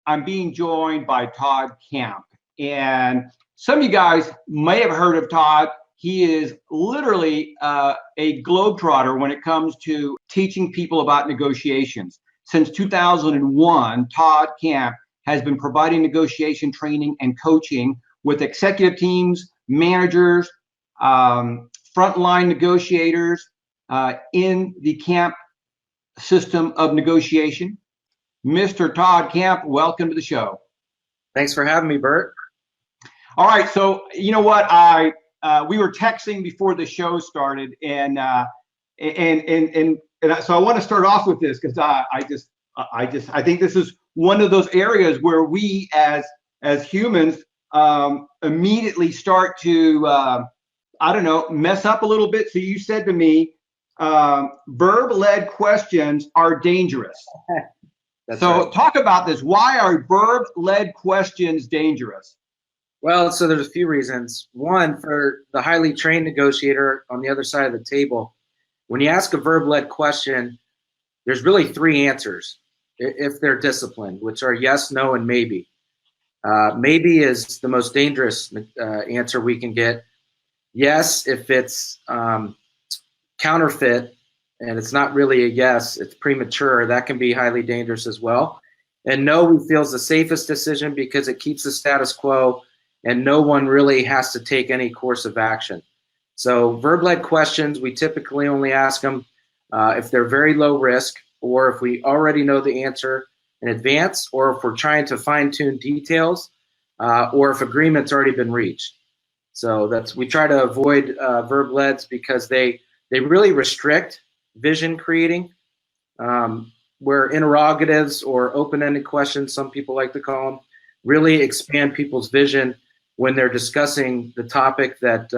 I'm being joined by Todd Camp. And some of you guys may have heard of Todd. He is literally a globetrotter when it comes to teaching people about negotiations. Since 2001, Todd Camp has been providing negotiation training and coaching with executive teams, managers, frontline negotiators in the Camp system of negotiation. Mr. Todd Camp, welcome to the show. Thanks for having me, Bert. All right, so you know what, we were texting before the show started, and so I want to start off with this because I think this is one of those areas where we as humans immediately start to I don't know, mess up a little bit. So you said to me, verb-led questions are dangerous. So right. Talk about this. Why are verb-led questions dangerous? Well, so there's a few reasons. One, for the highly trained negotiator on the other side of the table, when you ask a verb-led question, there's really three answers if they're disciplined, which are yes, no, and maybe. Maybe is the most dangerous answer we can get. Yes, if it's counterfeit and it's not really a yes, it's premature, that can be highly dangerous as well. And no, we feel is the safest decision because it keeps the status quo and no one really has to take any course of action. So verb-led questions, we typically only ask them if they're very low risk, or if we already know the answer in advance, or if we're trying to fine-tune details, or if agreement's already been reached. So we try to avoid verb-leds because they really restrict vision creating, where interrogatives or open-ended questions, some people like to call them, really expand people's vision when they're discussing the topic that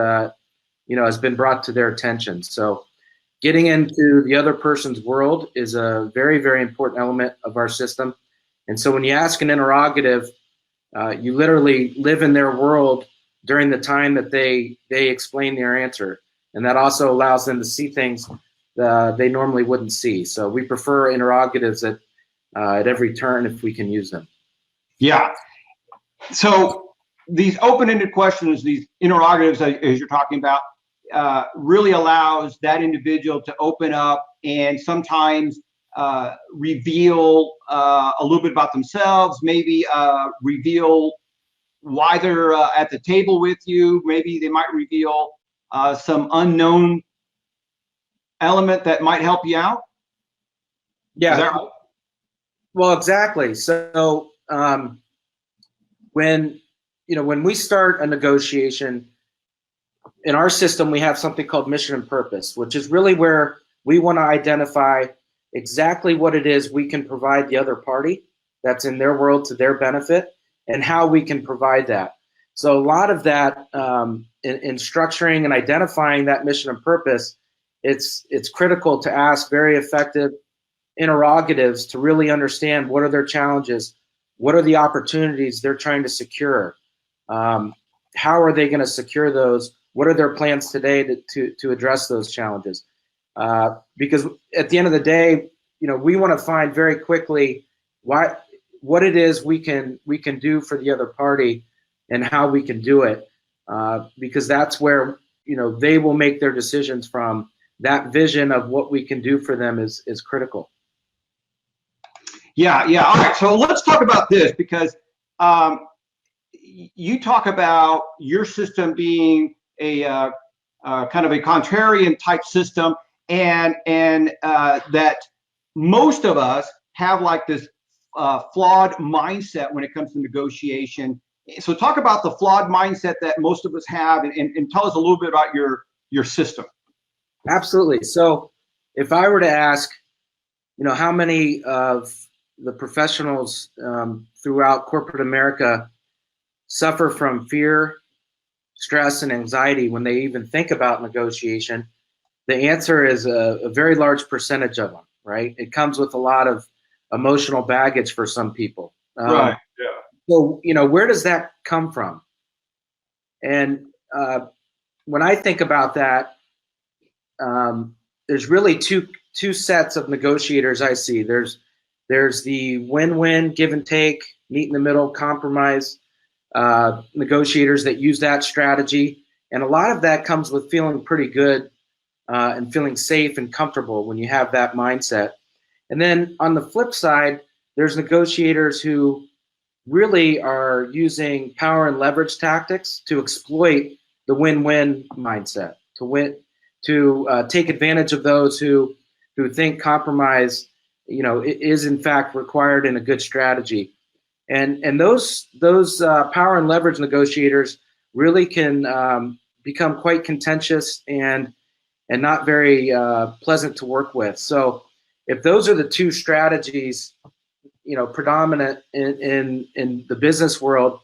has been brought to their attention. So getting into the other person's world is a very, very important element of our system. And so when you ask an interrogative, you literally live in their world during the time that they explain their answer. And that also allows them to see things they normally wouldn't see. So we prefer interrogatives at every turn if we can use them. Yeah. So these open-ended questions, these interrogatives, as you're talking about, really allows that individual to open up and sometimes reveal a little bit about themselves, maybe reveal why they're at the table with you. Maybe they might reveal some unknown element that might help you out. Yeah. Is that right? Well, exactly. So when we start a negotiation, in our system, we have something called mission and purpose, which is really where we want to identify exactly what it is we can provide the other party that's in their world to their benefit and how we can provide that. So a lot of that in structuring and identifying that mission and purpose, it's critical to ask very effective interrogatives to really understand what are their challenges, what are the opportunities they're trying to secure, how are they going to secure those, what are their plans today to address those challenges? Because at the end of the day, we want to find very quickly what it is we can do for the other party and how we can do it, because that's where they will make their decisions from. That vision of what we can do for them is critical. Yeah. All right. So let's talk about this because you talk about your system being a kind of a contrarian type system, and that most of us have like this flawed mindset when it comes to negotiation. So talk about the flawed mindset that most of us have, and tell us a little bit about your system. Absolutely. So if I were to ask, how many of the professionals throughout corporate America suffer from fear, stress, and anxiety when they even think about negotiation, the answer is a very large percentage of them, right? It comes with a lot of emotional baggage for some people. Right, yeah. So, where does that come from? And when I think about that, there's really two sets of negotiators I see. There's the win-win, give and take meet in the middle, compromise, negotiators that use that strategy. And a lot of that comes with feeling pretty good and feeling safe and comfortable when you have that mindset. And then on the flip side, there's negotiators who really are using power and leverage tactics to exploit the win-win mindset, to take advantage of those who think compromise, is in fact required in a good strategy. And those power and leverage negotiators really can become quite contentious and not very pleasant to work with. So if those are the two strategies, predominant in the business world,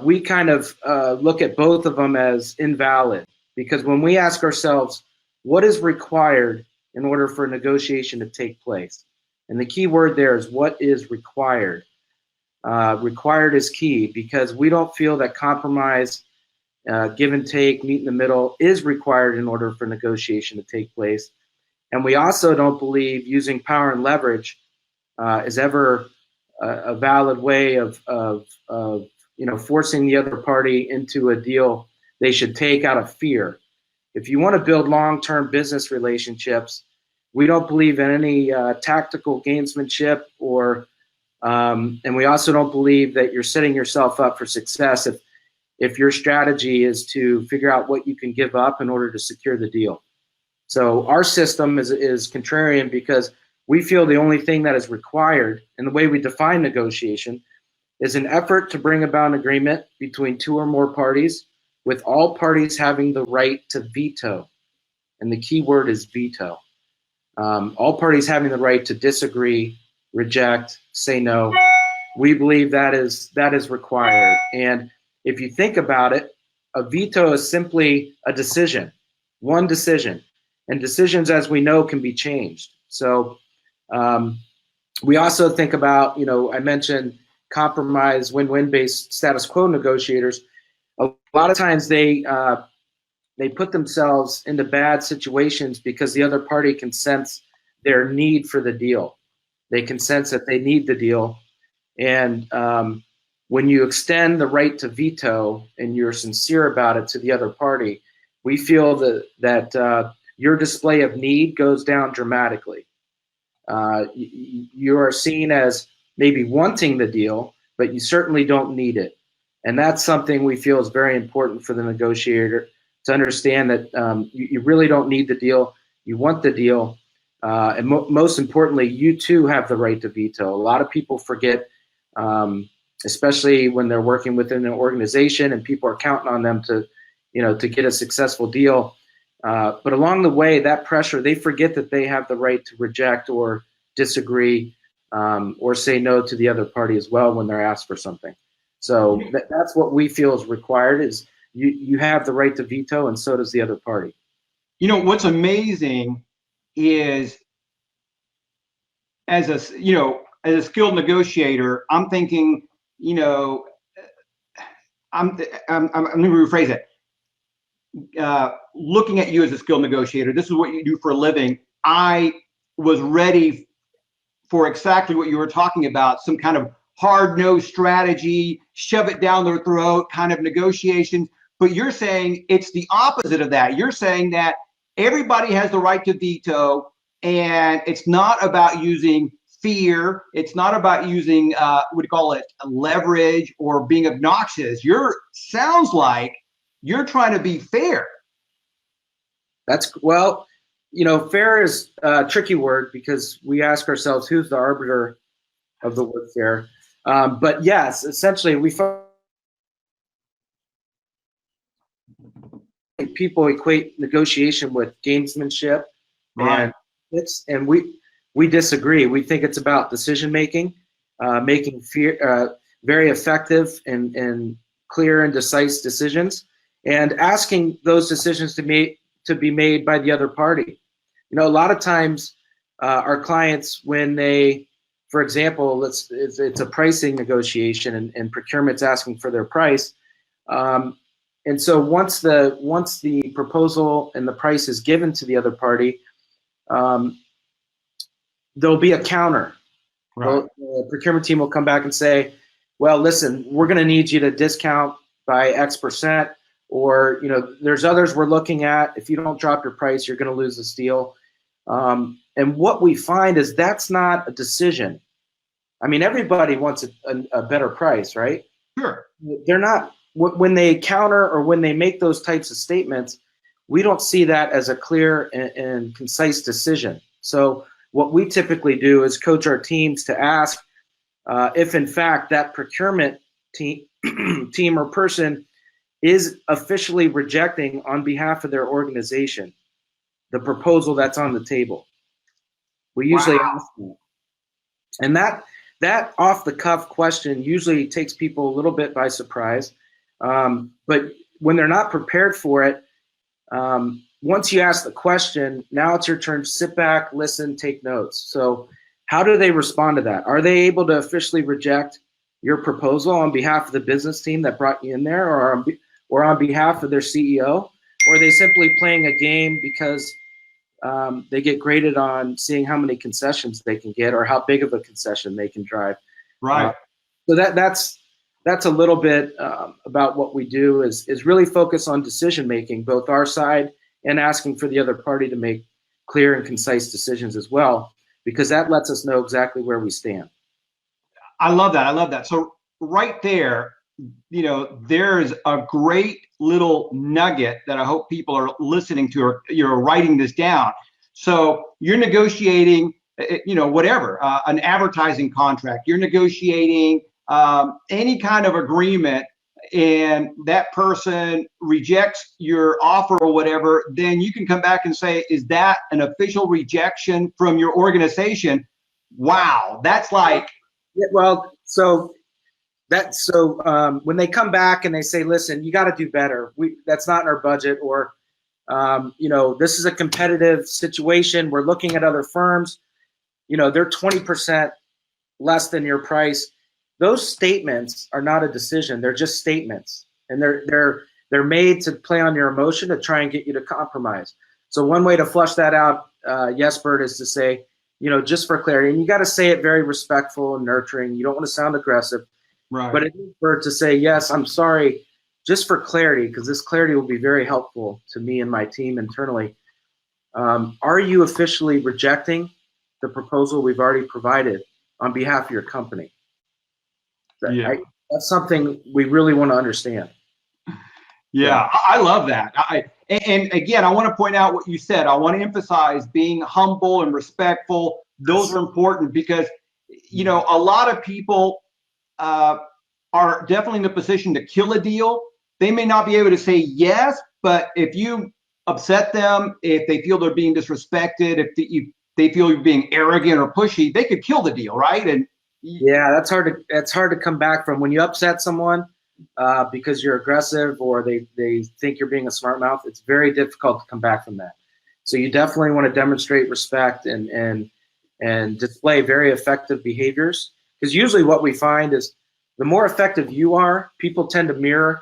we kind of look at both of them as invalid, because when we ask ourselves, what is required in order for a negotiation to take place? And the key word there is what is required. Required is key, because we don't feel that compromise, give and take, meet in the middle is required in order for negotiation to take place. And we also don't believe using power and leverage is ever a valid way of forcing the other party into a deal they should take out of fear. If you want to build long-term business relationships, we don't believe in any tactical gamesmanship, and we also don't believe that you're setting yourself up for success if your strategy is to figure out what you can give up in order to secure the deal. So our system is contrarian, because we feel the only thing that is required, and the way we define negotiation, is an effort to bring about an agreement between two or more parties, with all parties having the right to veto. And the key word is veto. All parties having the right to disagree, reject, say no. We believe that is required. And if you think about it, a veto is simply a decision, one decision. And decisions, as we know, can be changed. So we also think about, I mentioned compromise, win-win based status quo negotiators. A lot of times they put themselves into bad situations because the other party can sense their need for the deal. They can sense that they need the deal. And when you extend the right to veto and you're sincere about it to the other party, we feel that your display of need goes down dramatically. You are seen as maybe wanting the deal, but you certainly don't need it. And that's something we feel is very important for the negotiator to understand, that you really don't need the deal. You want the deal. And most importantly, you too have the right to veto. A lot of people forget, especially when they're working within an organization and people are counting on them to get a successful deal. But along the way, that pressure, they forget that they have the right to reject or disagree or say no to the other party as well when they're asked for something. So that's what we feel is required, is you have the right to veto, and so does the other party. What's amazing is, as a skilled negotiator, I'm thinking, I'm going to rephrase it. Looking at you as a skilled negotiator, this is what you do for a living. I was ready for exactly what you were talking about, some kind of hard-nosed strategy, shove it down their throat kind of negotiations. But you're saying it's the opposite of that. You're saying that everybody has the right to veto, and it's not about using fear. It's not about using, what do you call it, leverage or being obnoxious. Sounds like you're trying to be fair. Fair is a tricky word, because we ask ourselves, who's the arbiter of the word fair? But yes, essentially, we find people equate negotiation with gamesmanship, Right. and we disagree. We think it's about decision making, making very effective and clear and decisive decisions, and asking those decisions to be made by the other party. A lot of times our clients, when they, for example, it's a pricing negotiation, and procurement's asking for their price. And so once the proposal and the price is given to the other party, there'll be a counter. Right. The procurement team will come back and say, well, listen, we're going to need you to discount by X%, or, there's others we're looking at. If you don't drop your price, you're going to lose this deal. And what we find is that's not a decision. I mean, everybody wants a better price, right? Sure. They're not, when they counter or when they make those types of statements, we don't see that as a clear and concise decision. So what we typically do is coach our teams to ask if in fact that procurement team or person is officially rejecting on behalf of their organization the proposal that's on the table. We usually ask them. And that off the cuff question usually takes people a little bit by surprise. But when they're not prepared for it, once you ask the question, now it's your turn to sit back, listen, take notes. So how do they respond to that? Are they able to officially reject your proposal on behalf of the business team that brought you in there, or on behalf of their CEO? Or are they simply playing a game because they get graded on seeing how many concessions they can get or how big of a concession they can drive? Right. So that's a little bit about what we do is really focus on decision making, both our side and asking for the other party to make clear and concise decisions as well, because that lets us know exactly where we stand. I love that. I love that. So right there, there's a great little nugget that I hope people are listening to, or you're writing this down. So you're negotiating, whatever, an advertising contract, you're negotiating any kind of agreement, and that person rejects your offer or whatever, then you can come back and say, is that an official rejection from your organization? Wow, that's like. Yeah, well, when they come back and they say, listen, you got to do better. That's not in our budget, or, this is a competitive situation. We're looking at other firms, they're 20% less than your price. Those statements are not a decision. They're just statements, and they're made to play on your emotion to try and get you to compromise. So one way to flush that out, yes, Bert, is to say, just for clarity, and you got to say it very respectful and nurturing. You don't want to sound aggressive. Right. But it is Bert to say, yes, I'm sorry, just for clarity, because this clarity will be very helpful to me and my team internally. Are you officially rejecting the proposal we've already provided on behalf of your company? That's something we really want to understand. Yeah, I love that. And again, I want to point out what you said. I want to emphasize being humble and respectful. Those are important because, a lot of people are definitely in a position to kill a deal. They may not be able to say yes, but if you upset them, if they feel they're being disrespected, if they feel you're being arrogant or pushy, they could kill the deal, right? And yeah, that's hard to come back from. When you upset someone because you're aggressive or they think you're being a smart mouth, it's very difficult to come back from that. So you definitely want to demonstrate respect and display very effective behaviors, because usually what we find is the more effective you are, people tend to mirror,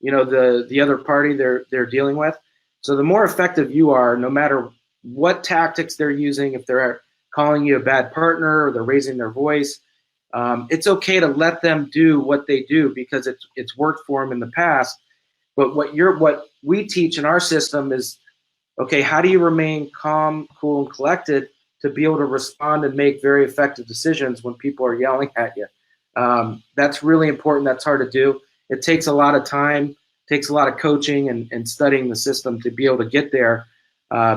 the other party they're dealing with. So the more effective you are, no matter what tactics they're using, if they're calling you a bad partner or they're raising their voice, it's okay to let them do what they do because it's worked for them in the past. But what we teach in our system is, okay, how do you remain calm, cool, and collected to be able to respond and make very effective decisions when people are yelling at you? That's really important. That's hard to do. It takes a lot of time, takes a lot of coaching and studying the system to be able to get there,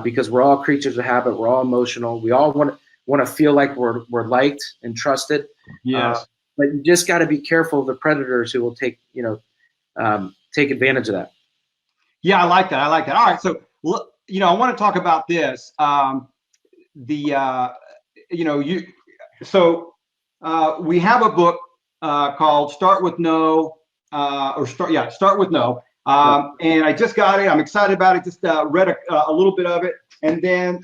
because we're all creatures of habit. We're all emotional. We all want to feel like we're liked and trusted. Yes. But you just got to be careful of the predators who will take advantage of that. Yeah, I like that. All right. So, I want to talk about this. We have a book called Start With No, Start With No. And I just got it. I'm excited about it. Just read a little bit of it. And then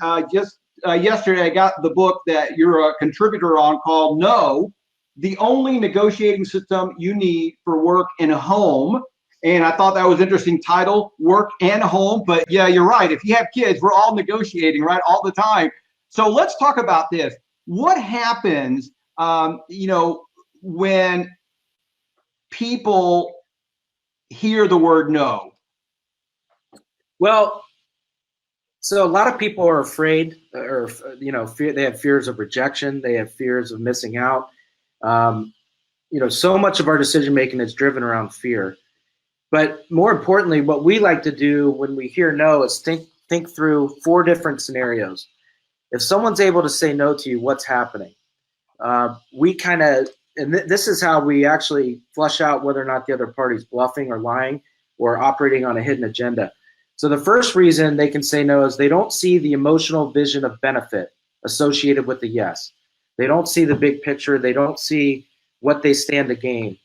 yesterday I got the book that you're a contributor on called No, the Only Negotiating System You Need for Work and Home. And I thought that was an interesting title, Work and Home. But yeah, you're right. If you have kids, we're all negotiating, right, all the time. So let's talk about this. What happens when people hear the word no? Well, so a lot of people are afraid, or they have fears of rejection. They have fears of missing out. So much of our decision making is driven around fear. But more importantly, what we like to do when we hear no is think through 4 different scenarios. If someone's able to say no to you, what's happening? This is how we actually flush out whether or not the other party's bluffing or lying or operating on a hidden agenda. So the first reason they can say no is they don't see the emotional vision of benefit associated with the yes. They don't see the big picture. They don't see what they stand to gain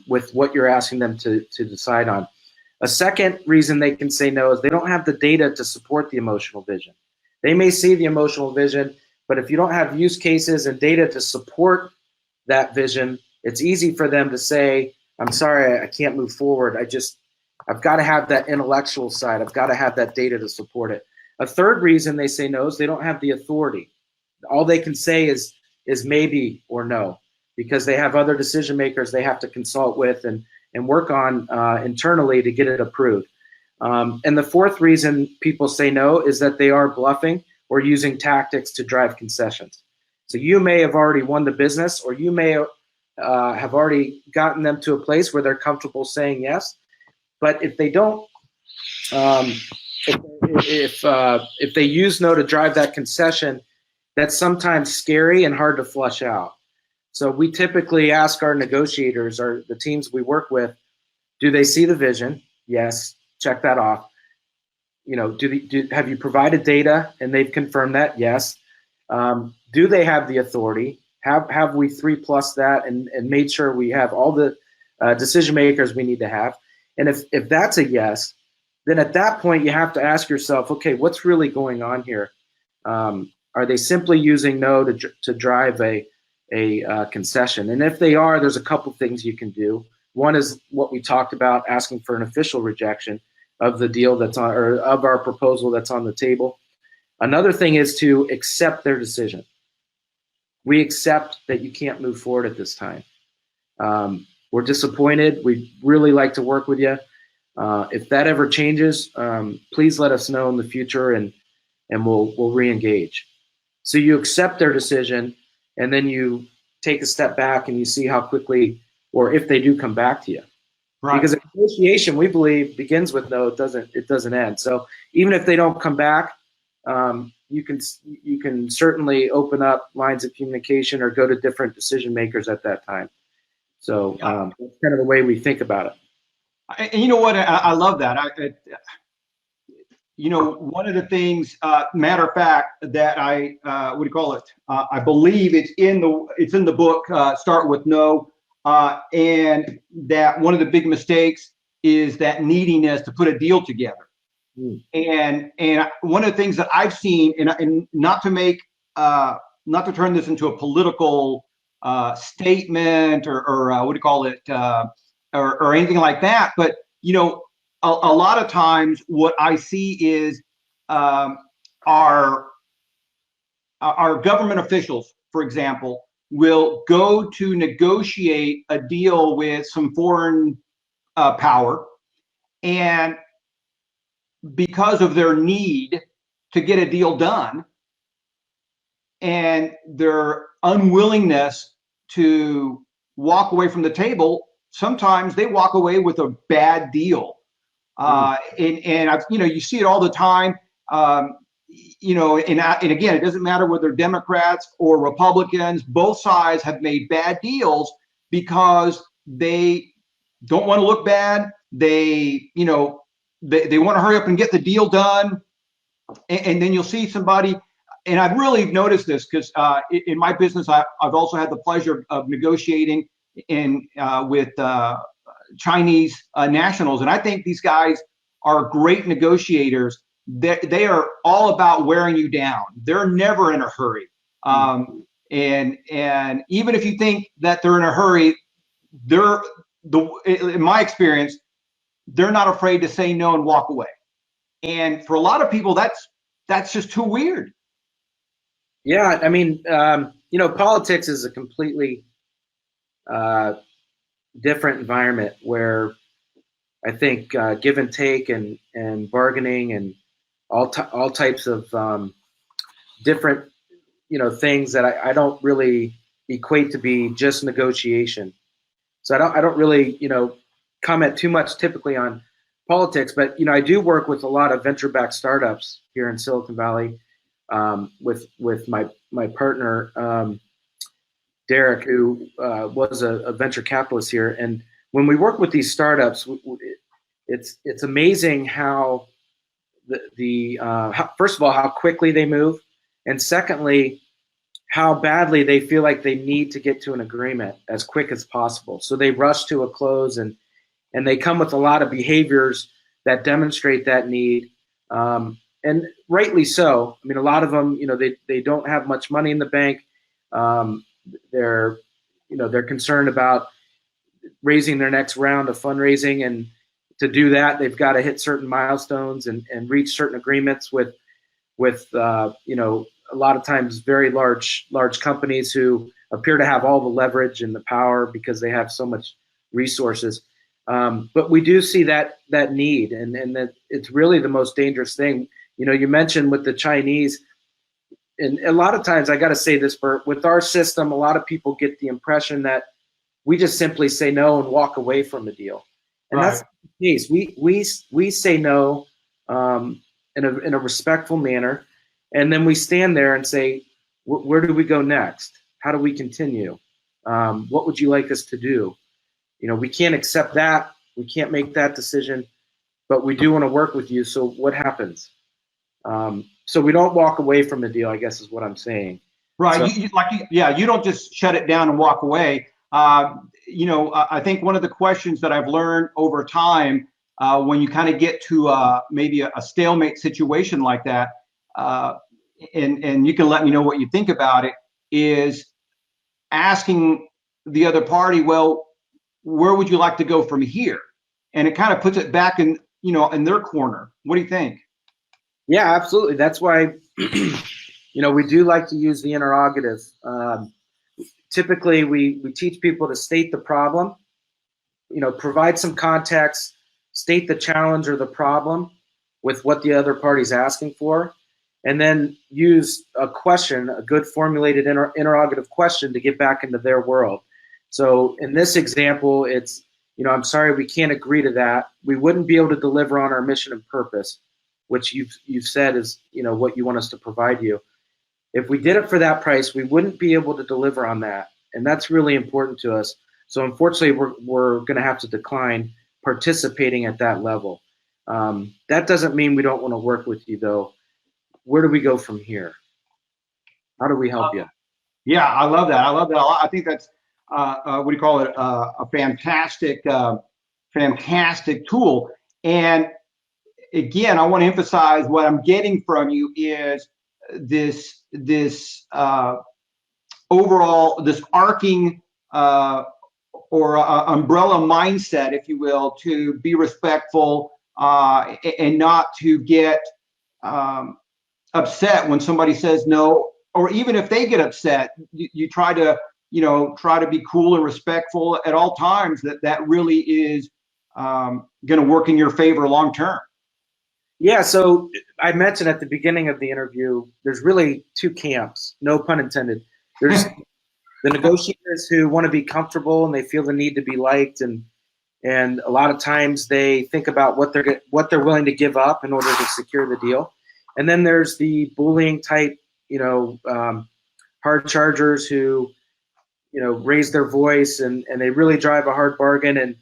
with what you're asking them to decide on. A second reason they can say no is they don't have the data to support the emotional vision. They may see the emotional vision, but if you don't have use cases and data to support that vision, it's easy for them to say, I'm sorry, I can't move forward. I've got to have that intellectual side. I've got to have that data to support it. A third reason they say no is they don't have the authority. All they can say is maybe or no, because they have other decision makers they have to consult with and work on internally to get it approved. And the fourth reason people say no is that they are bluffing or using tactics to drive concessions. So you may have already won the business, or you may have already gotten them to a place where they're comfortable saying yes. But if they don't, if they use no to drive that concession, that's sometimes scary and hard to flush out. So we typically ask our negotiators, or the teams we work with, do they see the vision? Yes, check that off. Have you provided data and they've confirmed that? Yes. Do they have the authority? Have we 3+ that and made sure we have all the decision makers we need to have? And if that's a yes, then at that point you have to ask yourself, okay, what's really going on here? Are they simply using no to drive a concession? And if they are, there's a couple things you can do. One is what we talked about, asking for an official rejection of the deal that's on, or of our proposal that's on the table. Another thing is to accept their decision. We accept that you can't move forward at this time. We're disappointed. We'd really like to work with you. If that ever changes, please let us know in the future, and we'll re-engage. So you accept their decision, and then you take a step back and you see how quickly, or if they do come back to you. Right. Because a negotiation, we believe, begins with no. It doesn't end. So even if they don't come back, you can certainly open up lines of communication or go to different decision makers at that time. So that's kind of the way we think about it. And you know what? I love that. One of the things, matter of fact, that I I believe it's in the book. Start with no, and that one of the big mistakes is that neediness to put a deal together. And one of the things that I've seen, and not to turn this into a political statement or or anything like that, but a lot of times what I see is our government officials, for example, will go to negotiate a deal with some foreign power, and because of their need to get a deal done and their unwillingness to walk away from the table, sometimes they walk away with a bad deal. And I've, you see it all the time. And again, it doesn't matter whether Democrats or Republicans, both sides have made bad deals because they don't want to look bad. They want to hurry up and get the deal done. And then you'll see somebody, and I've really noticed this because in my business, I've also had the pleasure of negotiating with Chinese nationals. And I think these guys are great negotiators. They are all about wearing you down. They're never in a hurry. And even if you think that they're in a hurry, in my experience, they're not afraid to say no and walk away. And for a lot of people, that's just too weird. Yeah, I mean, Politics is a completely different environment where I think give and take and bargaining and all types of different things that I don't really equate to be just negotiation. So I don't really comment too much typically on politics, but I do work with a lot of venture-backed startups here in Silicon Valley with my partner Derek, who was a venture capitalist here. And when we work with these startups, it's amazing how first of all, how quickly they move, and secondly, how badly they feel like they need to get to an agreement as quick as possible. So they rush to a close, and they come with a lot of behaviors that demonstrate that need, and rightly so. I mean, a lot of them, they don't have much money in the bank. They're concerned about raising their next round of fundraising, and to do that, they've got to hit certain milestones and reach certain agreements with a lot of times very large companies who appear to have all the leverage and the power because they have so much resources. But we do see that need, and that it's really the most dangerous thing. You mentioned with the Chinese, and a lot of times, I got to say this, Bert, with our system, a lot of people get the impression that we just simply say no and walk away from the deal. And right. That's the case. We say no in a respectful manner, and then we stand there and say, where do we go next? How do we continue? What would you like us to do? We can't accept that. We can't make that decision, but we do want to work with you. So what happens? So we don't walk away from the deal, I guess is what I'm saying. Right. So, you don't just shut it down and walk away. I think one of the questions that I've learned over time, when you kind of get to maybe a stalemate situation like that, and you can let me know what you think about it, is asking the other party, well, where would you like to go from here? And it kind of puts it back in their corner. What do you think? Yeah, absolutely. That's why, we do like to use the interrogative. Typically, we teach people to state the problem, provide some context, state the challenge or the problem with what the other party's asking for, and then use a question, a good formulated interrogative question to get back into their world. So in this example, it's, I'm sorry, we can't agree to that. We wouldn't be able to deliver on our mission and purpose, which you've said is, what you want us to provide you. If we did it for that price, we wouldn't be able to deliver on that. And that's really important to us. So unfortunately, we're going to have to decline participating at that level. That doesn't mean we don't want to work with you, though. Where do we go from here? How do we help you? Yeah, I love that. I love that a lot. I think that's, what do you call it? A fantastic tool. And again, I want to emphasize what I'm getting from you is this overall, this arcing or umbrella mindset, if you will, to be respectful and not to get upset when somebody says no, or even if they get upset, you try to be cool and respectful at all times. That really is going to work in your favor long term. Yeah, so I mentioned at the beginning of the interview, there's really two camps, no pun intended. There's the negotiators who want to be comfortable and they feel the need to be liked, and a lot of times they think about what they're willing to give up in order to secure the deal. And then there's the bullying type, hard chargers who, raise their voice and they really drive a hard bargain and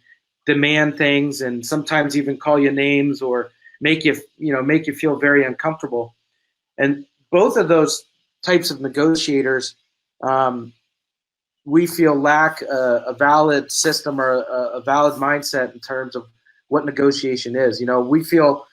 demand things and sometimes even call you names or make you feel very uncomfortable. And both of those types of negotiators, we feel lack a valid system or a valid mindset in terms of what negotiation is. We feel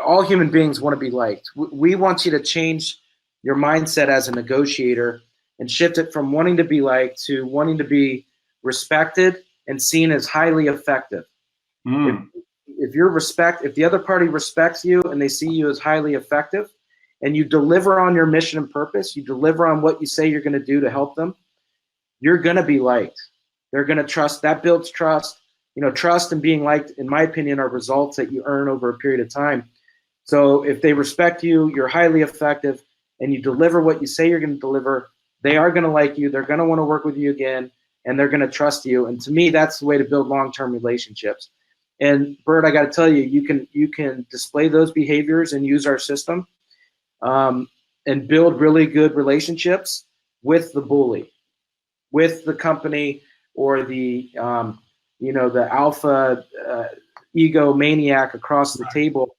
all human beings want to be liked. We want you to change your mindset as a negotiator and shift it from wanting to be liked to wanting to be respected and seen as highly effective. If the other party respects you and they see you as highly effective, and you deliver on your mission and purpose, you deliver on what you say you're going to do to help them, you're going to be liked. They're going to trust. That builds trust. Trust and being liked, in my opinion, are results that you earn over a period of time. So if they respect you, you're highly effective, and you deliver what you say you're going to deliver, they are going to like you. They're going to want to work with you again, and they're going to trust you. And to me, that's the way to build long-term relationships. And Bert, I got to tell you, you can display those behaviors and use our system, and build really good relationships with the bully, with the company, or the the alpha ego maniac across the table.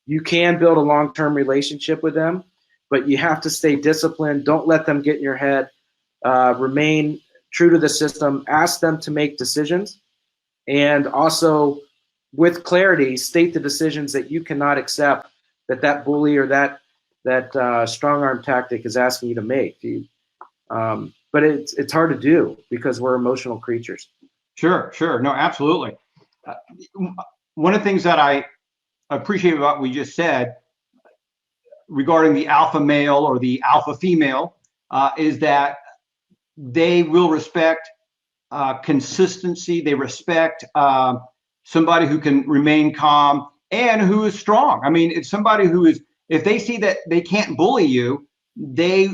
You can build a long-term relationship with them, but you have to stay disciplined. Don't let them get in your head. Remain true to the system. Ask them to make decisions, and also with clarity state the decisions that you cannot accept that bully or that strong arm tactic is asking you to make. But it's hard to do because we're emotional creatures. Sure. No, absolutely. One of the things that I appreciate about what we just said regarding the alpha male or the alpha female is that they will respect consistency. They respect somebody who can remain calm and who is strong. I mean, it's somebody who is, if they see that they can't bully you, they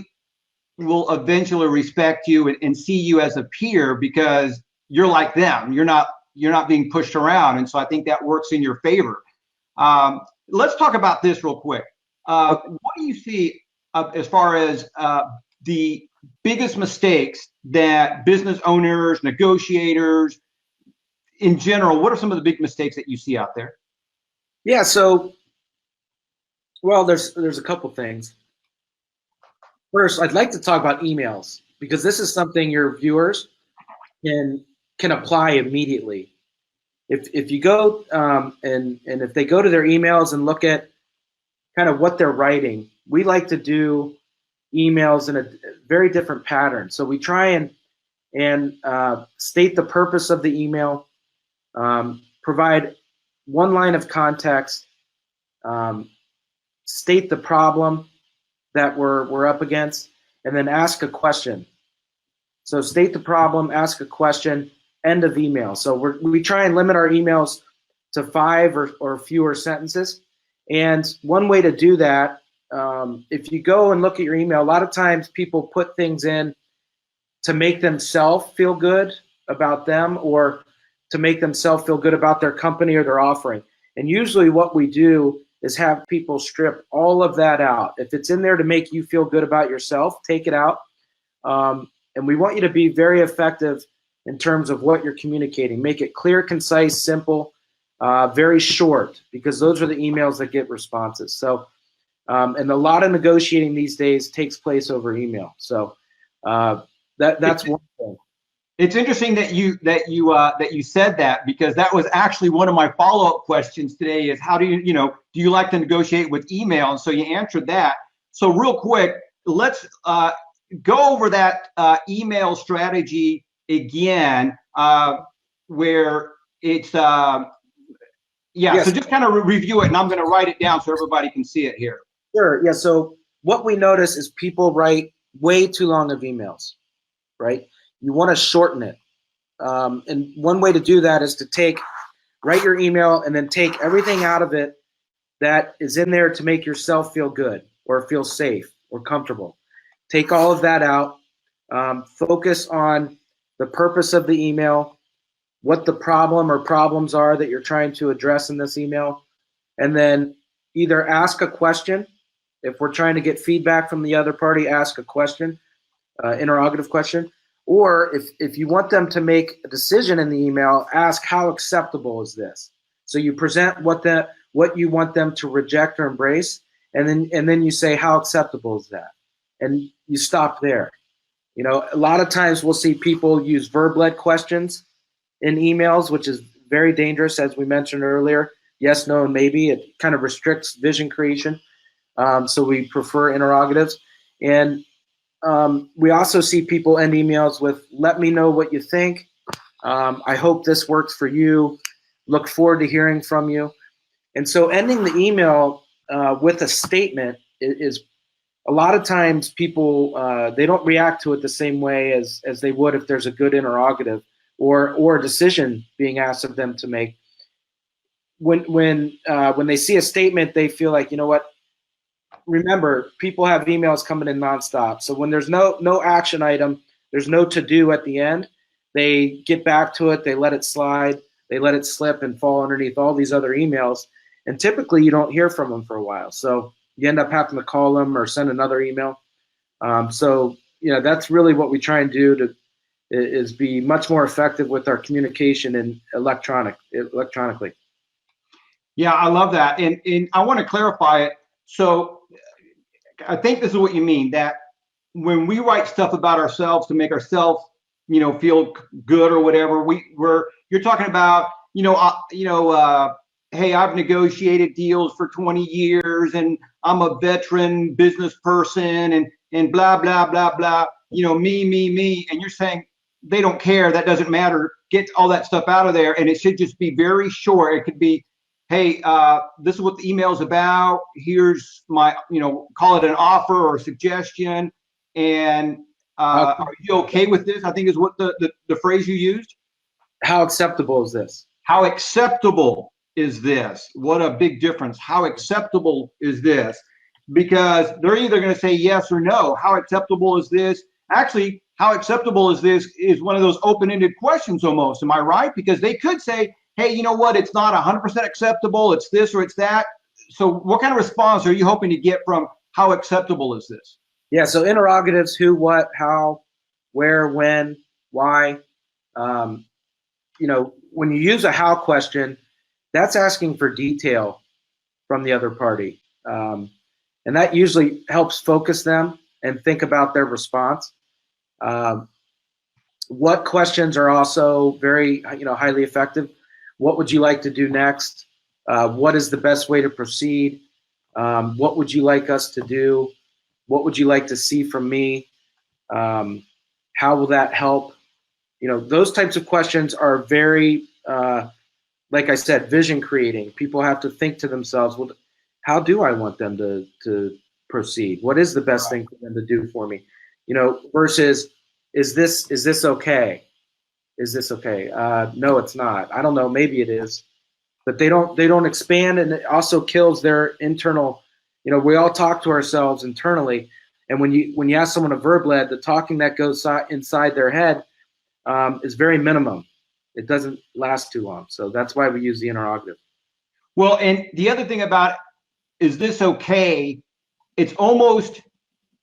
will eventually respect you and see you as a peer because you're like them. You're not being pushed around. And so I think that works in your favor. Let's talk about this real quick. What do you see as far as the biggest mistakes that business owners, negotiators, in general, what are some of the big mistakes that you see out there? Yeah, so, well, there's a couple things. First, I'd like to talk about emails because this is something your viewers can apply immediately. If you go and if they go to their emails and look at kind of what they're writing, we like to do emails in a very different pattern. So we try and state the purpose of the email, provide one line of context, state the problem that we're up against, and then ask a question. So state the problem, ask a question, end of email. So we try and limit our emails to 5 or fewer sentences. And one way to do that, if you go and look at your email, a lot of times people put things in to make themselves feel good about them or to make themselves feel good about their company or their offering. And usually what we do is have people strip all of that out. If it's in there to make you feel good about yourself, take it out. And we want you to be very effective in terms of what you're communicating. Make it clear, concise, simple, very short, because those are the emails that get responses. So, and a lot of negotiating these days takes place over email. So that's one thing. It's interesting that you said that, because that was actually one of my follow-up questions today is how do do you like to negotiate with email? And so you answered that. So real quick, let's go over that email strategy again, where it's Yes. So just kind of review it, and I'm going to write it down so everybody can see it here. Sure. Yeah. So what we notice is people write way too long of emails, right? You want to shorten it. And one way to do that is to write your email and then take everything out of it that is in there to make yourself feel good or feel safe or comfortable. Take all of that out. Focus on the purpose of the email, what the problem or problems are that you're trying to address in this email, and then either ask a question. If we're trying to get feedback from the other party, ask a question, interrogative question. Or if you want them to make a decision in the email, ask how acceptable is this? So you present what you want them to reject or embrace, and then you say how acceptable is that? And you stop there. A lot of times we'll see people use verb-led questions in emails, which is very dangerous, as we mentioned earlier. Yes, no, and maybe. It kind of restricts vision creation. So we prefer interrogatives. And we also see people end emails with, let me know what you think. I hope this works for you. Look forward to hearing from you. And so ending the email with a statement is a lot of times people, they don't react to it the same way as they would if there's a good interrogative or a decision being asked of them to make. When they see a statement, they feel like, you know what, remember, people have emails coming in nonstop. So when there's no action item, there's no to do at the end, they get back to it, they let it slide, they let it slip and fall underneath all these other emails. And typically you don't hear from them for a while. So you end up having to call them or send another email. So, that's really what we try and do is be much more effective with our communication and electronically. Yeah, I love that. And I want to clarify it. So I think this is what you mean, that when we write stuff about ourselves to make ourselves, feel good or whatever, you're talking about, hey, I've negotiated deals for 20 years and I'm a veteran business person and blah, blah, blah, blah, me. And you're saying they don't care. That doesn't matter. Get all that stuff out of there. And it should just be very short. It could be, hey, this is what the email's about. Here's my, call it an offer or a suggestion. And are you okay with this? I think is what the phrase you used. How acceptable is this? How acceptable is this? What a big difference. How acceptable is this? Because they're either going to say yes or no. How acceptable is this? Actually, how acceptable is this is one of those open-ended questions almost. Am I right? Because they could say, hey, you know what? It's not 100% acceptable. It's this or it's that. So what kind of response are you hoping to get from how acceptable is this? Yeah, so interrogatives: who, what, how, where, when, why. When you use a how question, that's asking for detail from the other party. And that usually helps focus them and think about their response. What questions are also very, highly effective? What would you like to do next? What is the best way to proceed? What would you like us to do? What would you like to see from me? How will that help? Those types of questions are very, like I said, vision creating. People have to think to themselves, well, how do I want them to proceed? What is the best thing for them to do for me? Versus, is this okay? Is this okay? No, it's not. I don't know. Maybe it is, but they don't expand, and it also kills their internal. We all talk to ourselves internally, and when you ask someone a verb lead, the talking that goes inside their head is very minimum. It doesn't last too long. So that's why we use the interrogative. Well, and the other thing about, is this okay? It's almost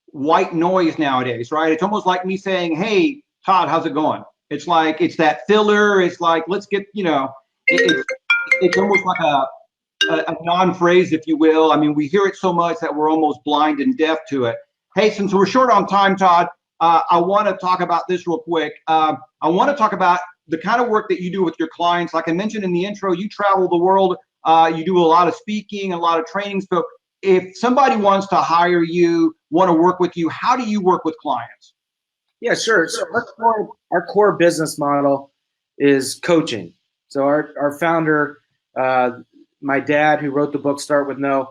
white noise nowadays, right? It's almost like me saying, hey, Todd, how's it going? It's like, it's that filler. It's like, let's get, it's almost like a non-phrase, if you will. I mean, we hear it so much that we're almost blind and deaf to it. Hey, since we're short on time, Todd, I want to talk about this real quick. I want to talk about the kind of work that you do with your clients. Like I mentioned in the intro, you travel the world. You do a lot of speaking, a lot of training. So if somebody wants to hire you, want to work with you, how do you work with clients? Yeah, sure. So our core business model is coaching. So our founder, my dad, who wrote the book Start With No,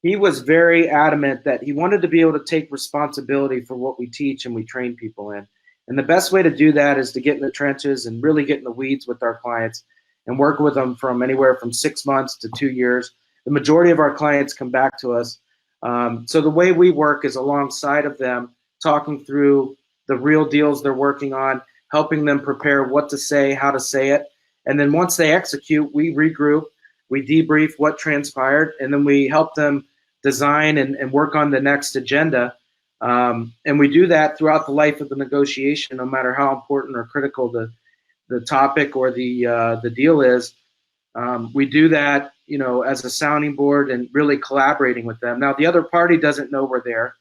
he was very adamant that he wanted to be able to take responsibility for what we teach and we train people in. And the best way to do that is to get in the trenches and really get in the weeds with our clients and work with them from anywhere from 6 months to 2 years. The majority of our clients come back to us. So the way we work is alongside of them, talking through the real deals they're working on, helping them prepare what to say, how to say it. And then once they execute, we regroup, we debrief what transpired, and then we help them design and work on the next agenda. And we do that throughout the life of the negotiation, no matter how important or critical the topic or the deal is. We do that, as a sounding board and really collaborating with them. Now, the other party doesn't know we're there.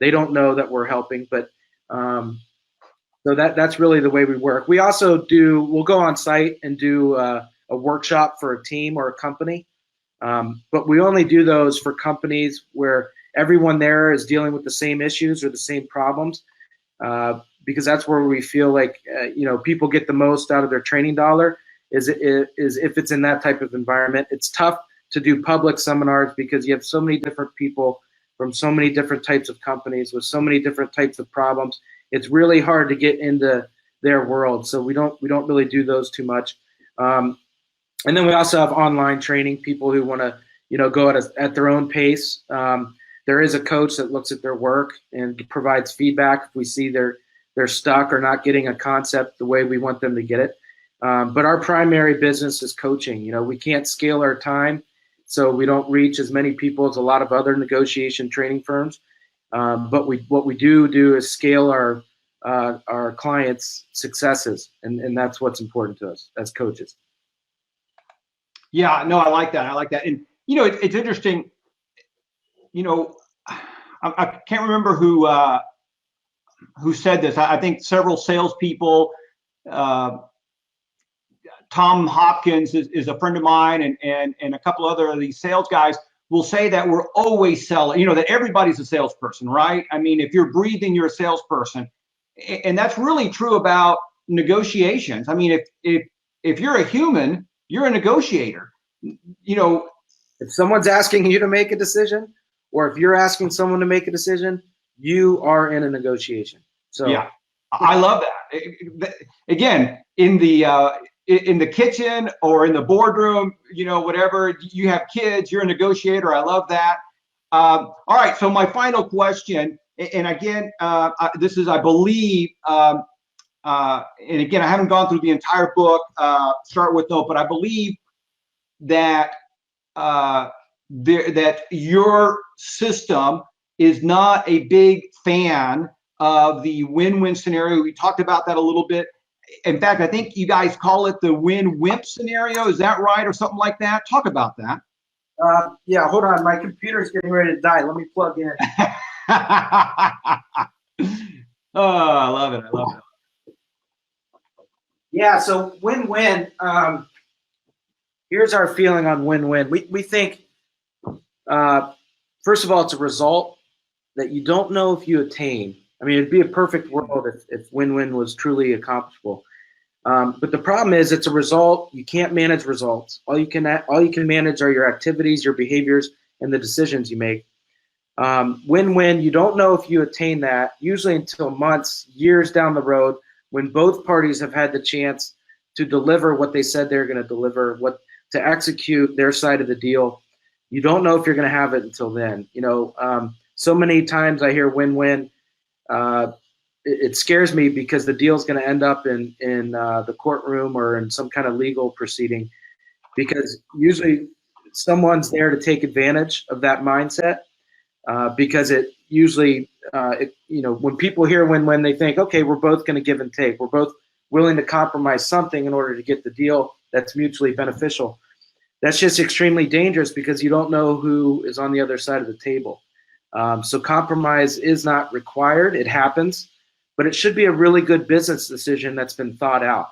They don't know that we're helping, but so that's really the way we work. We also we'll go on site and do a workshop for a team or a company. But we only do those for companies where everyone there is dealing with the same issues or the same problems, because that's where we feel like, people get the most out of their training dollar is if it's in that type of environment. It's tough to do public seminars because you have so many different people from so many different types of companies with so many different types of problems. It's really hard to get into their world, so we don't really do those too much. And then we also have online training, people who want to, go at their own pace. There is a coach that looks at their work and provides feedback if we see they're stuck or not getting a concept the way we want them to get it. But our primary business is coaching. We can't scale our time, so we don't reach as many people as a lot of other negotiation training firms. But what we do is scale our clients' successes, and that's what's important to us as coaches. Yeah, no, I like that. And it's interesting. I can't remember who said this. I think several salespeople. Tom Hopkins is a friend of mine, and a couple other of these sales guys will say that we're always selling. That everybody's a salesperson, right? I mean, if you're breathing, you're a salesperson, and that's really true about negotiations. I mean, if you're a human, you're a negotiator. If someone's asking you to make a decision, or if you're asking someone to make a decision, you are in a negotiation. So yeah, I love that. Again, in the kitchen or in the boardroom, whatever, you have kids, you're a negotiator. I love that. All right, so my final question, and again, this is, I believe, and again, I haven't gone through the entire book, start with no, but I believe that that your system is not a big fan of the win-win scenario. We talked about that a little bit. In fact, I think you guys call it the win-wimp scenario. Is that right, or something like that? Talk about that. Yeah, hold on. My computer's getting ready to die. Let me plug in. Oh, I love it. Yeah, so win-win. Here's our feeling on win-win. We think, first of all, it's a result that you don't know if you attain. I mean, it'd be a perfect world if win-win was truly accomplishable. But the problem is, it's a result. You can't manage results. All you can manage are your activities, your behaviors, and the decisions you make. Win-win, you don't know if you attain that, usually until months, years down the road, when both parties have had the chance to deliver what they said they're going to deliver, to execute their side of the deal. You don't know if you're going to have it until then. So many times I hear win-win. It scares me because the deal's going to end up in the courtroom or in some kind of legal proceeding, because usually someone's there to take advantage of that mindset, because it usually, when people hear win-win, they think, okay, we're both going to give and take. We're both willing to compromise something in order to get the deal that's mutually beneficial. That's just extremely dangerous because you don't know who is on the other side of the table. So compromise is not required. It happens, but it should be a really good business decision that's been thought out,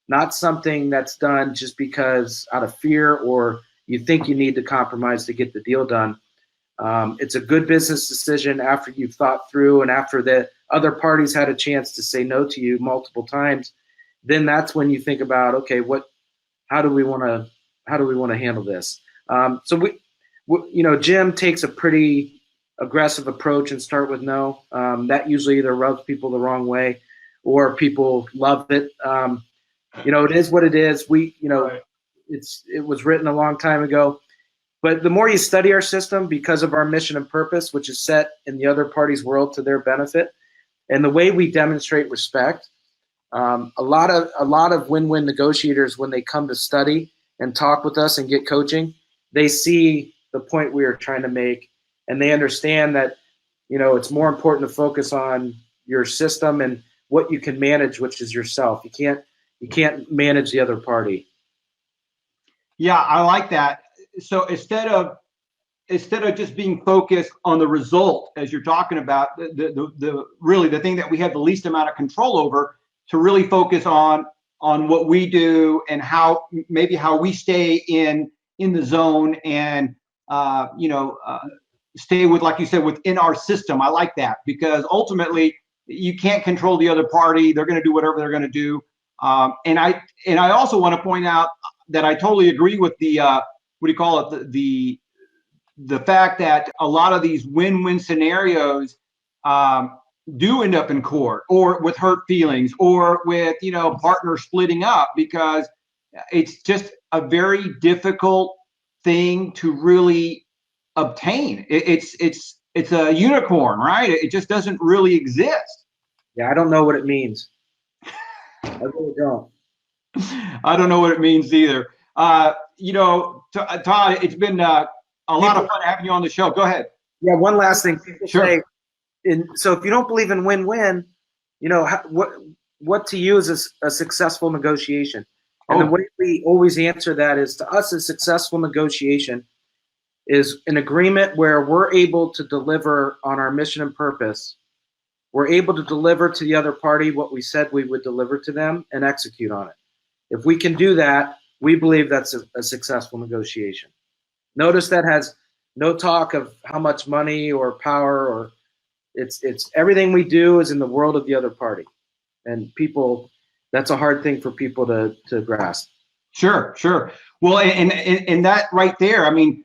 not something that's done just because out of fear or you think you need to compromise to get the deal done. It's a good business decision after you've thought through and after the other parties had a chance to say no to you multiple times. Then that's when you think about, okay, how do we want to handle this? So Jim takes a pretty aggressive approach and start with no. That usually either rubs people the wrong way or people love it. It is what it is. Right. It was written a long time ago, but the more you study our system, because of our mission and purpose, which is set in the other party's world to their benefit, and the way we demonstrate respect, a lot of win-win negotiators, when they come to study and talk with us and get coaching, they see the point we are trying to make, and they understand that it's more important to focus on your system and what you can manage, which is yourself. You can't manage the other party. Yeah, I like that. So instead of just being focused on the result, as you're talking about, the really the thing that we have the least amount of control over, to really focus on what we do and how we stay in the zone and stay with, like you said, within our system. I like that, because ultimately you can't control the other party. They're going to do whatever they're going to do. And I also want to point out that I totally agree with the what do you call it, the the fact that a lot of these win-win scenarios do end up in court, or with hurt feelings, or with, you know, partners splitting up, because it's just a very difficult thing to really obtain. It's a unicorn, right? It just doesn't really exist. Yeah, I don't know what it means. I really don't. I don't know what it means either. You know, Todd, it's been a lot of fun having you on the show. Go ahead. Yeah, one last thing. People Sure. say, so if you don't believe in win-win, you know, what to you is a successful negotiation? And the way we always answer that is, to us, a successful negotiation is an agreement where we're able to deliver on our mission and purpose. We're able to deliver to the other party what we said we would deliver to them and execute on it. If we can do that, we believe that's a successful negotiation. Notice that has no talk of how much money or power, or it's everything we do is in the world of the other party. And people, that's a hard thing for people to grasp. Sure. Well, and that right there, I mean,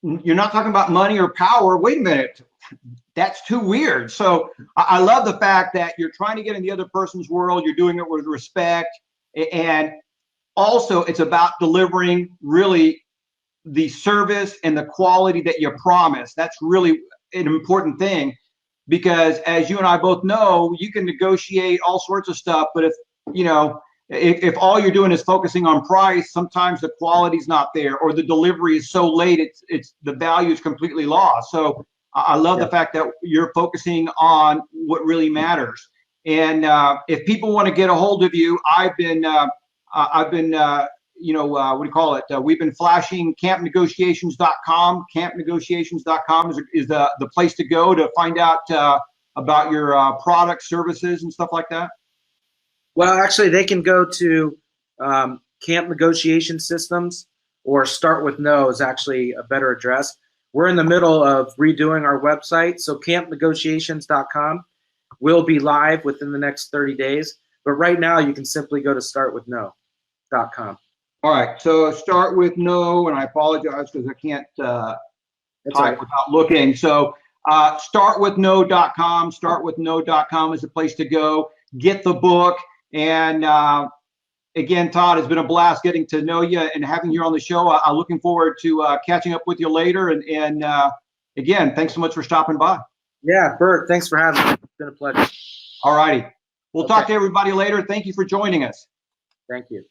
you're not talking about money or power. Wait a minute. That's too weird. So I love the fact that you're trying to get in the other person's world. You're doing it with respect. And also, it's about delivering really the service and the quality that you promise. That's really an important thing, because as you and I both know, you can negotiate all sorts of stuff, but if all you're doing is focusing on price, sometimes the quality's not there, or the delivery is so late, it's the value is completely lost. So I love the fact that you're focusing on what really matters. And if people want to get a hold of you, I've been what do you call it? We've been flashing campnegotiations.com. Campnegotiations.com is the place to go to find out about your products, services, and stuff like that. Well, actually, they can go to Camp Negotiation Systems, or Start With No is actually a better address. We're in the middle of redoing our website, so campnegotiations.com will be live within the next 30 days. But right now, you can simply go to startwithno.com. All right, so Start With No, and I apologize because I can't type without looking. So startwithno.com. Startwithno.com is the place to go. Get the book. And again, Todd, it's been a blast getting to know you and having you on the show. I'm looking forward to catching up with you later. And again, thanks so much for stopping by. Yeah, Bert, thanks for having me. It's been a pleasure. All righty. We'll talk to everybody later. Thank you for joining us. Thank you.